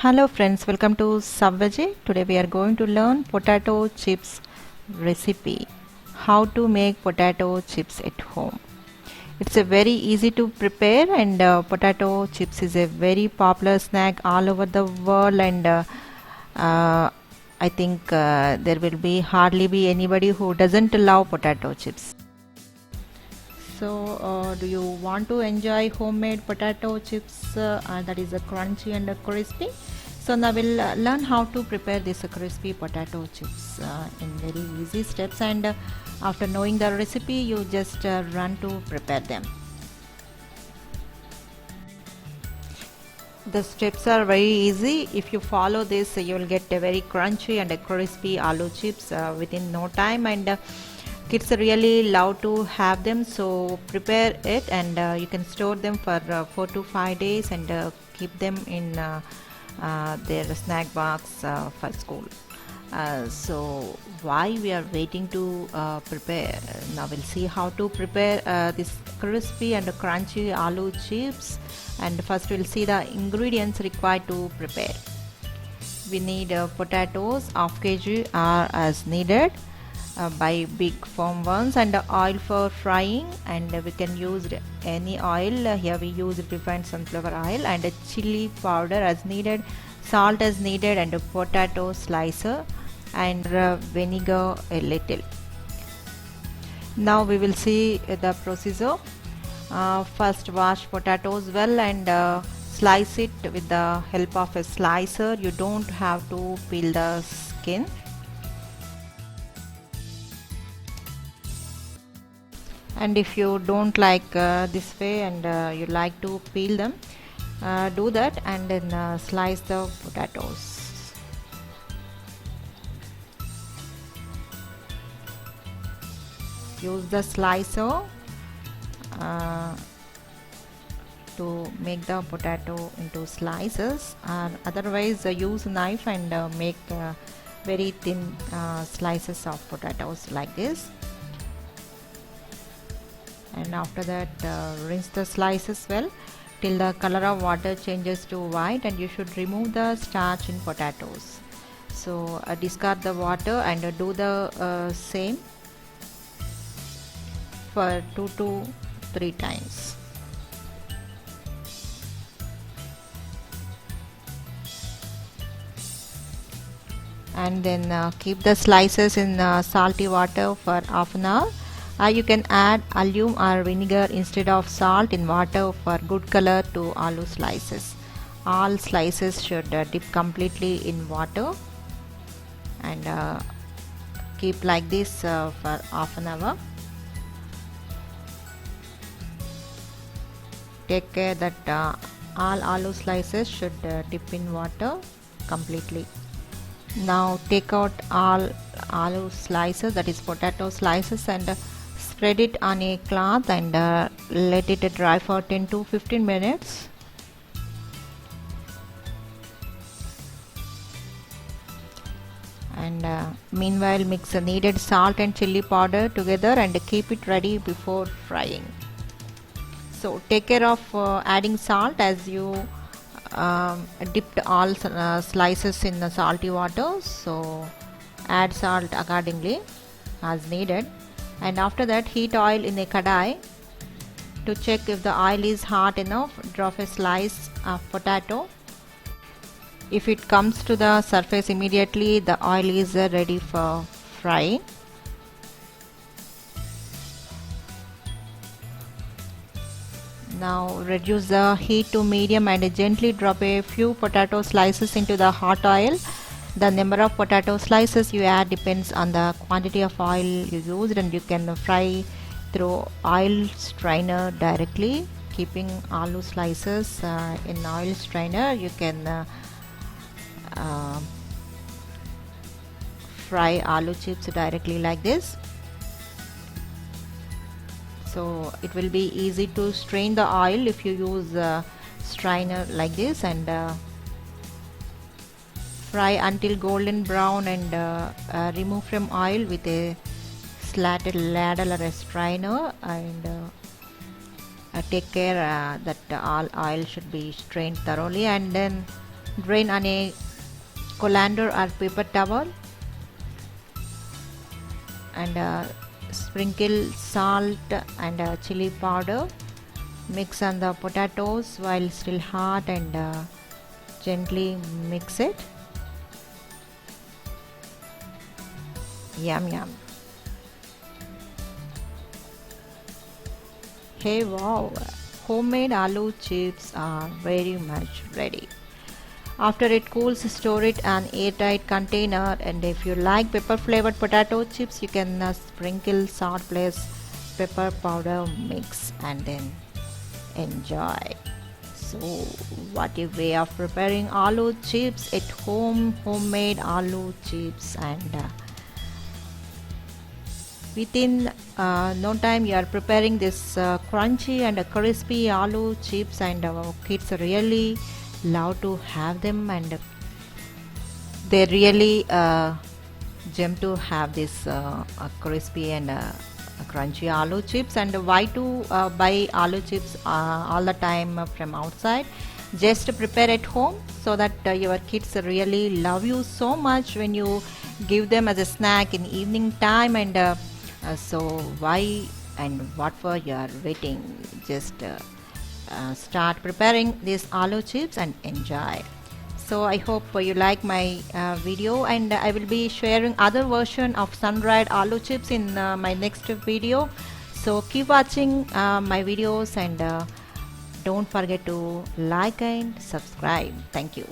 Hello friends, welcome to Subveggie. Today we are going to learn potato chips recipe. How to make potato chips at home. It's a very easy to prepare, and potato chips is a very popular snack all over the world, and uh, I think there will be hardly be anybody who doesn't love potato chips. So do you want to enjoy homemade potato chips that is crunchy and crispy? So now we'll learn how to prepare this crispy potato chips in very easy steps, and after knowing the recipe you just run to prepare them. The steps are very easy. If you follow this, you will get a very crunchy and a crispy aloo chips within no time, and kids really love to have them. So prepare it, and you can store them for 4 to 5 days, and keep them in their snack box for school. So why we are waiting to prepare, now we'll see how to prepare this crispy and crunchy aloo chips. And first we'll see the ingredients required to prepare. We need potatoes, half kg are as needed, by big firm ones, and oil for frying, and we can use any oil. Here we use refined sunflower oil, and chili powder as needed, salt as needed, and a potato slicer, and vinegar a little. Now we will see the procedure. First wash potatoes well, and slice it with the help of a slicer. You don't have to peel the skin. And if you don't like this way, and you like to peel them, do that, and then slice the potatoes. Use the slicer to make the potato into slices, otherwise use knife and make very thin slices of potatoes like this. And after that rinse the slices well till the color of water changes to white, and you should remove the starch in potatoes. So discard the water, and do the same for 2 to 3 times. And then keep the slices in salty water for half an hour. You can add alum or vinegar instead of salt in water for good color to aloo slices. All slices should dip completely in water, and keep like this for half an hour. Take care that all aloo slices should dip in water completely. Now take out all aloo slices, that is potato slices, and spread it on a cloth, and let it dry for 10 to 15 minutes. And meanwhile mix the needed salt and chili powder together, and keep it ready before frying. So take care of adding salt, as you dipped all slices in the salty water, so add salt accordingly as needed. And after that heat oil in a kadai. To check if the oil is hot enough, drop a slice of potato. If it comes to the surface immediately, the oil is ready for frying. Now reduce the heat to medium, and gently drop a few potato slices into the hot oil. The number of potato slices you add depends on the quantity of oil you used, and you can fry through oil strainer directly. Keeping aloo slices in oil strainer, you can fry aloo chips directly like this. So it will be easy to strain the oil if you use strainer like this, and fry until golden brown, and remove from oil with a slatted ladle or a strainer, and take care that all oil should be strained thoroughly, and then Drain on a colander or paper towel and sprinkle salt and chili powder. Mix on the potatoes while still hot and gently mix it. Yum yum. Hey wow, homemade aloo chips are very much ready. After it cools, store it in an airtight container, and if you like pepper flavored potato chips, you can sprinkle salt plus pepper powder mix and then enjoy. So what a way of preparing aloo chips at home, homemade aloo chips, and within no time you are preparing this crunchy and crispy aloo chips, and our kids really love to have them, and they really gem to have this crispy and crunchy aloo chips. And why to buy aloo chips all the time from outside? Just prepare at home so that your kids really love you so much when you give them as a snack in evening time. And so why and what for you are waiting? Just start preparing these aloo chips and enjoy. So I hope you like my video, and I will be sharing other version of sun-dried aloo chips in my next video. So keep watching my videos, and don't forget to like and subscribe. Thank you.